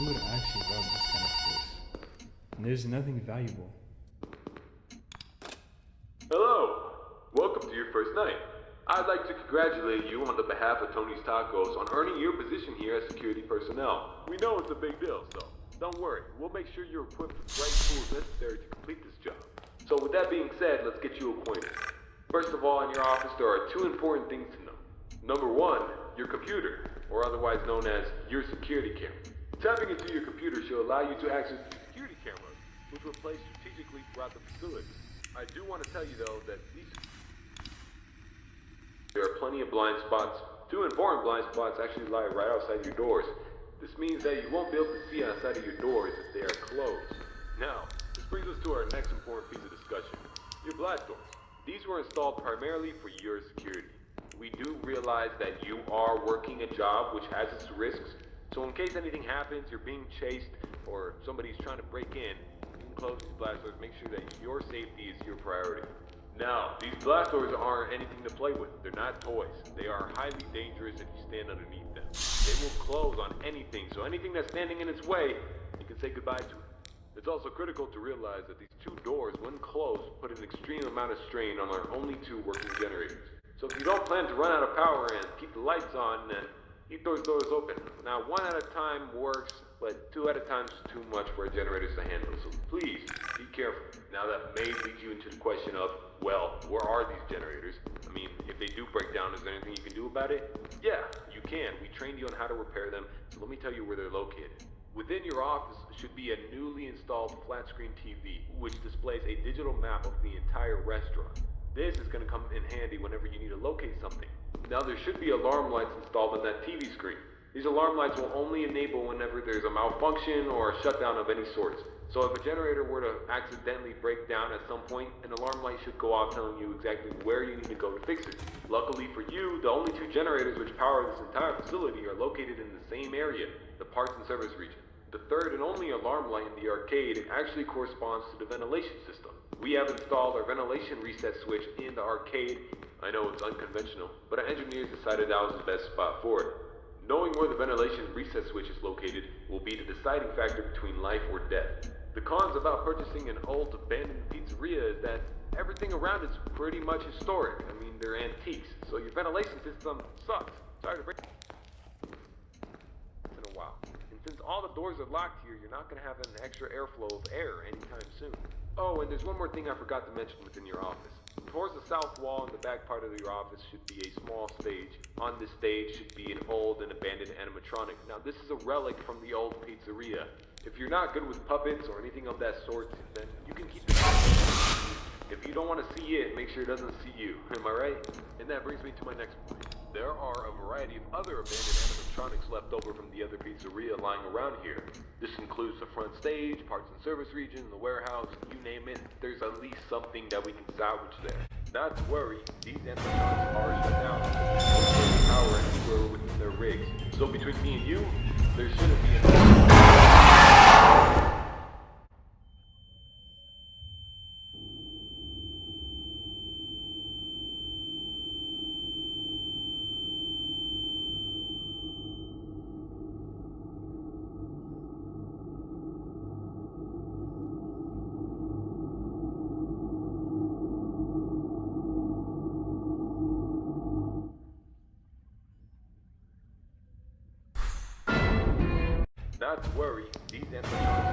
Who would actually rob this kind of place? And there's nothing valuable. Hello! Welcome to your first night. I'd like to congratulate you on the behalf of Tony's Tacos on earning your position here as security personnel. We know it's a big deal, so don't worry. We'll make sure you're equipped with the right tools necessary to complete this job. So with that being said, let's get you acquainted. First of all, in your office there are two important things to know. Number one, your computer, or otherwise known as your security camera. Tapping into your computer should allow you to access the security cameras, which were placed strategically throughout the facility. I do want to tell you though that there are plenty of blind spots. Two important blind spots actually lie right outside your doors. This means that you won't be able to see outside of your doors if they are closed. Now, this brings us to our next important piece of discussion. Your blast doors. These were installed primarily for your security. We do realize that you are working a job which has its risks, so in case anything happens, you're being chased, or somebody's trying to break in, you can close these blast doors, make sure that your safety is your priority. Now, these blast doors aren't anything to play with. They're not toys. They are highly dangerous if you stand underneath them. They will close on anything, so anything that's standing in its way, you can say goodbye to it. It's also critical to realize that these two doors, when closed, put an extreme amount of strain on our only two working generators. So if you don't plan to run out of power and keep the lights on, then keep those doors open. Now, one at a time works, but two at a time is too much for our generators to handle, so please, be careful. Now that may lead you into the question of, well, where are these generators? I mean, if they do break down, is there anything you can do about it? Yeah, you can. We trained you on how to repair them, so let me tell you where they're located. Within your office should be a newly installed flat screen TV, which displays a digital map of the entire restaurant. This is going to come in handy whenever you need to locate something. Now there should be alarm lights installed on that TV screen. These alarm lights will only enable whenever there's a malfunction or a shutdown of any sort. So if a generator were to accidentally break down at some point, an alarm light should go off telling you exactly where you need to go to fix it. Luckily for you, the only two generators which power this entire facility are located in the same area, the parts and service region. The third and only alarm light in the arcade actually corresponds to the ventilation system. We have installed our ventilation reset switch in the arcade. I know it's unconventional, but our engineers decided that was the best spot for it. Knowing where the ventilation reset switch is located will be the deciding factor between life or death. The cons about purchasing an old abandoned pizzeria is that everything around it's pretty much historic. I mean, they're antiques, so your ventilation system sucks. Sorry to break it in a while. And since all the doors are locked here, you're not going to have an extra airflow of air anytime soon. Oh, and there's one more thing I forgot to mention within your office. Towards the south wall in the back part of your office should be a small stage. On this stage should be an old and abandoned animatronic. Now this is a relic from the old pizzeria. If you're not good with puppets or anything of that sort, then you can keep it. If you don't want to see it, make sure it doesn't see you. Am I right? And that brings me to my next point. There are a variety of other abandoned animatronics left over from the other pizzeria lying around here. This includes the front stage, parts and service region, the warehouse, you name it. There's at least something that we can salvage there. Not to worry, these animatronics are shut down. There's no power anywhere within their rigs. So between me and you, there shouldn't be enough. Not to worry, these animatronics